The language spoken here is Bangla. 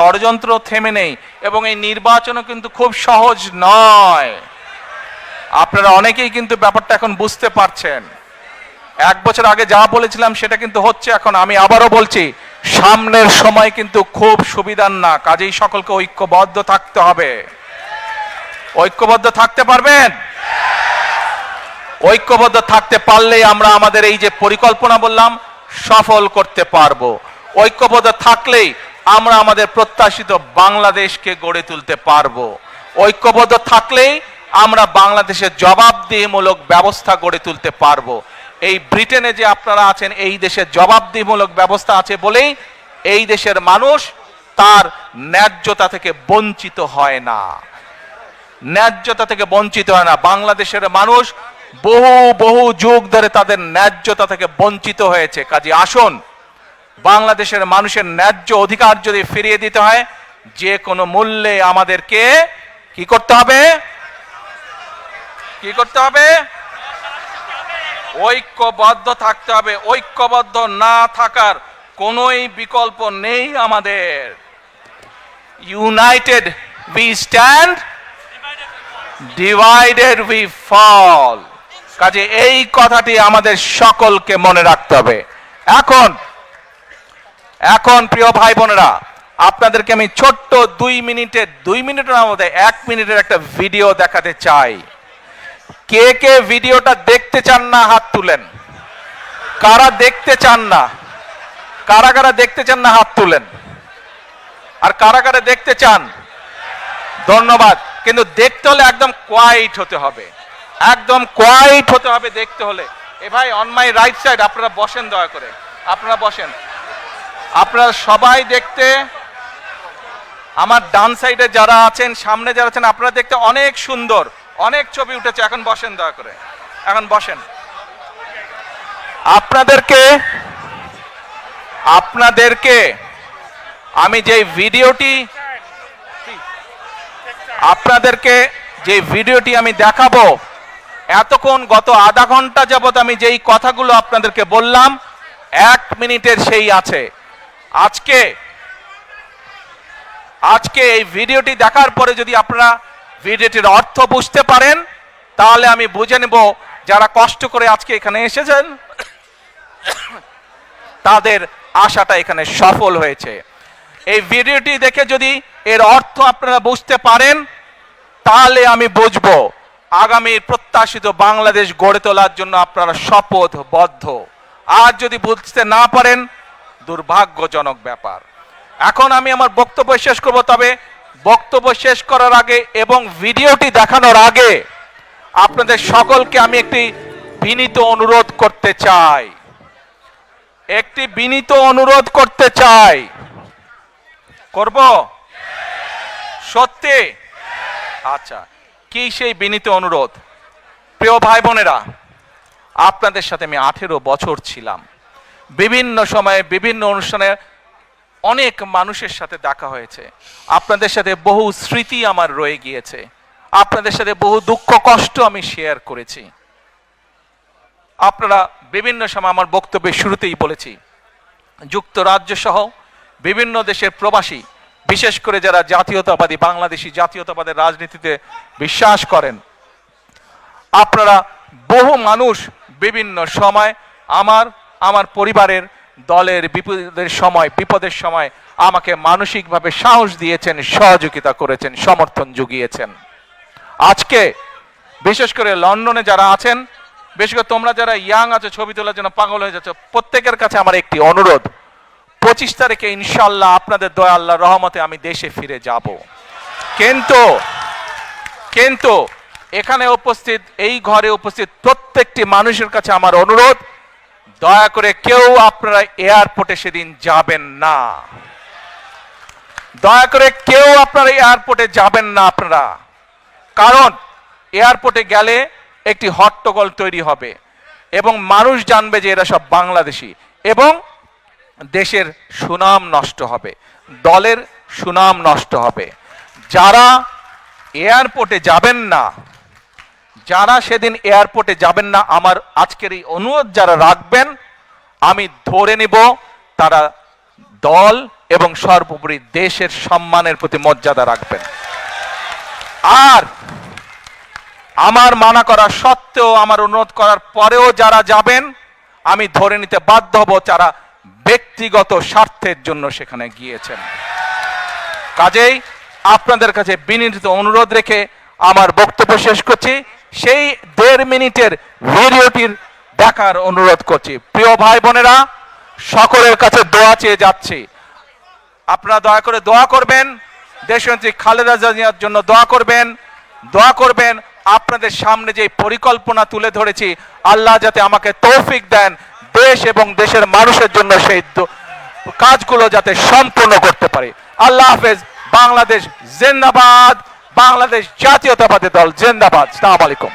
ষড়যন্ত্র থেমে নেই এবং এই নির্বাচনও কিন্তু খুব সহজ নয়। আপনারা অনেকেই কিন্তু ব্যাপারটা এখন বুঝতে পারছেন। 1 বছর আগে যা বলেছিলাম সেটা কিন্তু হচ্ছে এখন। আমি আবারও বলছি, সামনের সময় কিন্তু খুব সুবিধার না, কাজেই সকলকে ঐক্যবদ্ধ থাকতে হবে। ঐক্যবদ্ধ থাকতে পারবেন? ঐক্যবদ্ধ থাকতে পারলেই আমরা আমাদের এই যে পরিকল্পনা বললাম সফল করতে পারবো। ঐক্যবদ্ধ থাকলেই আমরা আমাদের প্রত্যাশিত বাংলাদেশকে গড়ে তুলতে পারবো। ঐক্যবদ্ধ থাকলেই আমরা বাংলাদেশের জবাবদিহিমূলক ব্যবস্থা গড়ে তুলতে পারবো। এই ব্রিটেনে যে আপনারা আছেন, এই দেশের জবাবদিহিমূলক ব্যবস্থা আছে বলেই এই দেশের মানুষ তার ন্যায্যতা থেকে বঞ্চিত হয় না। ন্যায্যতা থেকে বঞ্চিত হয় না। বাংলাদেশের মানুষ বহু বহু যুগ ধরে তাদের ন্যায্যতা থেকে বঞ্চিত হয়েছে। কাজে আসুন, বাংলাদেশের মানুষের ন্যায্য অধিকার যদি ফিরিয়ে দিতে হয়, যে কোনো মূল্যে আমাদেরকে কি করতে হবে? কি করতে হবে? ঐক্যবদ্ধ থাকতে হবে। ঐক্যবদ্ধ না থাকার কোনোই বিকল্প নেই আমাদের। United we stand, divided we fall. কাজে এই কথাটি আমাদের সকলকে মনে রাখতে হবে। এখন প্রিয় ভাই বোনেরা, আপনাদেরকে আমি ছোট্ট 2 মিনিটের মধ্যে 1 মিনিটের একটা ভিডিও দেখাতে চাই। কে কে ভিডিওটা দেখতে চান না হাত তুলেন। কারা দেখতে চান না? কারা দেখতে চান না হাত তুলেন। আর কারা দেখতে চান? ধন্যবাদ। কিন্তু দেখতে হলে একদম কোয়াইট হতে হবে, একদম কোয়াইট হতে হবে দেখতে হলে। এ ভাই, অন মাই রাইট সাইড, আপনারা বসেন, দয়া করে আপনারা বসেন। আপনারা সবাই দেখতে, আমার ডান সাইডে যারা আছেন, সামনে যারা আছেন, আপনারা দেখতে অনেক সুন্দর, অনেক ছবি উঠেছে। এখন বসেন, দয়া করে এখন বসেন। আপনাদেরকে আমি যে ভিডিওটি আমি দেখাবো, এতক্ষণ গত আধা ঘন্টা যাবত আমি যেই কথাগুলো আপনাদেরকে বললাম, 1 মিনিটের সেই আছে। আজকে এই ভিডিওটি দেখার পরে যদি আপনারা ভিডিওটির অর্থ বুঝতে পারেন, তাহলে আমি বুঝে নেব যারা কষ্ট করে আজকে এখানে এসেছেন তাদের আশাটা এখানে সফল হয়েছে। এই ভিডিওটি দেখে যদি এর অর্থ আপনারা বুঝতে পারেন, তাহলে আমি বুঝবো আগামীর প্রত্যাশিত বাংলাদেশ গড়ে তোলার জন্য আপনারা শপথবদ্ধ। আর যদি বুঝতে না পারেন, দুর্ভাগ্যজনক ব্যাপার। এখন আমি আমার বক্তব্য শেষ করব, তবে বক্তব্য শেষ করার আগে এবং ভিডিওটি দেখানোর আগে আপনাদের সকলকে আমি একটি বিনীত অনুরোধ করতে চাই। করব? সত্যি? আচ্ছা, কি সেই বিনীত অনুরোধ? প্রিয় ভাই বোনেরা, আপনাদের সাথে আমি 18 বছর ছিলাম। বিভিন্ন সময়ে বিভিন্ন অনুষ্ঠানে অনেক মানুষের সাথে দেখা হয়েছে। আপনাদের সাথে বহু স্মৃতি আমার রয়ে গিয়েছে। আপনাদের সাথে বহু দুঃখ কষ্ট আমি শেয়ার করেছি। আপনারা বিভিন্ন সময়, আমার বক্তব্যের শুরুতেই বলেছি, যুক্তরাজ্য সহ বিভিন্ন দেশের প্রবাসী, বিশেষ করে যারা জাতীয়তাবাদী, বাংলাদেশি জাতীয়তাবাদের রাজনীতিতে বিশ্বাস করেন, আপনারা বহু মানুষ বিভিন্ন সময় আমার পরিবারের, দলের বিপদের সময় আমাকে মানসিকভাবে সাহস দিয়েছেন, সহযোগিতা করেছেন, সমর্থন জুগিয়েছেন। আজকে বিশেষ করে লন্ডনে যারা আছেন, বিশেষ করে তোমরা যারা ইয়াং আছো, ছবি তোলার জন্য পাগল হয়ে যাচ্ছ, প্রত্যেকের কাছে আমার একটি অনুরোধ, 25 তারিখে ইনশাআল্লাহ আপনাদের দয়া, আল্লাহর রহমতে আমি দেশে ফিরে যাব। কিন্তু এখানে উপস্থিত, এই ঘরে উপস্থিত প্রত্যেকটি মানুষের কাছে আমার অনুরোধ, দয়া করে কেউ আপনারা এয়ারপোর্টে সেদিন যাবেন না। দয়া করে কেউ আপনারা এয়ারপোর্টে যাবেন না আপনারা। কারণ এয়ারপোর্টে গেলে একটি হট্টগোল তৈরি হবে এবং মানুষ জানবে যে এরা সব বাংলাদেশি, এবং দেশের সুনাম নষ্ট হবে, দলের সুনাম নষ্ট হবে। যারা এয়ারপোর্টে যাবেন না, যারা সেদিন এয়ারপোর্টে যাবেন না, আমার আজকের এই অনুরোধ যারা রাখবেন, আমি ধরে নেব তারা দল এবং সর্বোপরি দেশের সম্মানের প্রতি মর্যাদা রাখবেন। আর আমার মানা করা সত্ত্বেও, আমার অনুরোধ করার পরেও যারা যাবেন, আমি ধরে নিতে বাধ্য হব যারা ব্যক্তিগত স্বার্থের জন্য সেখানে গিয়েছেন। কাজেই আপনাদের কাছে বিনীত অনুরোধ রেখে আমার বক্তব্য শেষ করছি। সেই 1.5 মিনিটের ভিডিওটির দেখার অনুরোধ করছি। প্রিয় ভাই বোনেরা, সকলের কাছে দোয়া চেয়ে যাচ্ছি, আপনারা দয়া করে দোয়া করবেন, দেশনেত্রী খালেদা জিয়ার জন্য দোয়া করবেন, দোয়া করবেন। আপনাদের সামনে যে পরিকল্পনা তুলে ধরেছি, আল্লাহ যাতে আমাকে তৌফিক দেন দেশ এবং দেশের মানুষের জন্য সেই কাজগুলো যাতে সম্পূর্ণ করতে পারে। আল্লাহ হাফেজ। বাংলাদেশ জিন্দাবাদ, বাংলাদেশ জাতীয়তাবাদী দল জিন্দাবাদ। আসসালামু আলাইকুম।